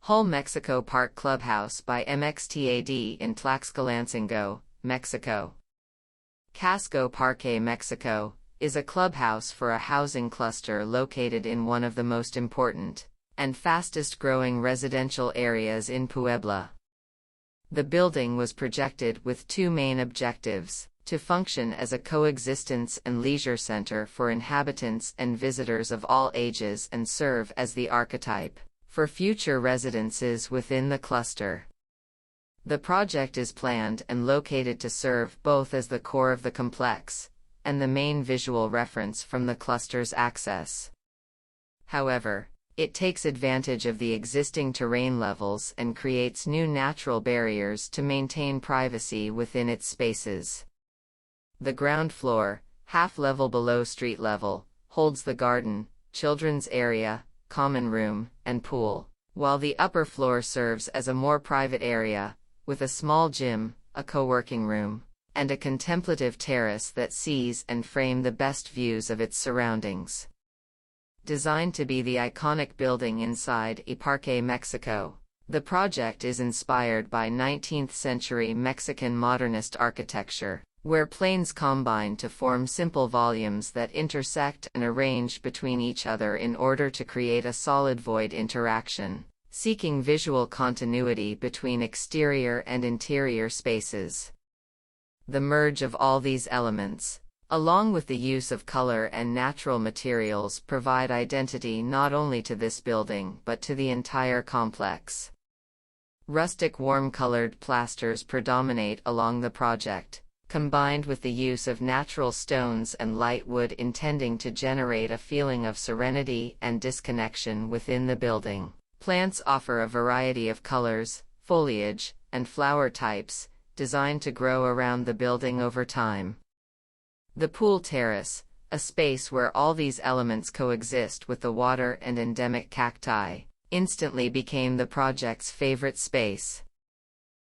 Hull Mexico Park Clubhouse by MXTAD in Tlaxcalancingo, Mexico. Casco Parque Mexico is a clubhouse for a housing cluster located in one of the most important and fastest-growing residential areas in Puebla. The building was projected with two main objectives: to function as a coexistence and leisure center for inhabitants and visitors of all ages, and serve as the archetype for future residences within the cluster. The project is planned and located to serve both as the core of the complex and the main visual reference from the cluster's access. However, it takes advantage of the existing terrain levels and creates new natural barriers to maintain privacy within its spaces. The ground floor, half level below street level, holds the garden, children's area, common room, and pool, while the upper floor serves as a more private area, with a small gym, a co-working room, and a contemplative terrace that sees and frame the best views of its surroundings. Designed to be the iconic building inside Archi Parque Mexico, the project is inspired by 19th-century Mexican modernist architecture, where planes combine to form simple volumes that intersect and arrange between each other in order to create a solid void interaction, seeking visual continuity between exterior and interior spaces. The merge of all these elements, along with the use of color and natural materials, provide identity not only to this building but to the entire complex. Rustic warm-colored plasters predominate along the project, combined with the use of natural stones and light wood, intending to generate a feeling of serenity and disconnection within the building. Plants offer a variety of colors, foliage, and flower types, designed to grow around the building over time. The pool terrace, a space where all these elements coexist with the water and endemic cacti, instantly became the project's favorite space.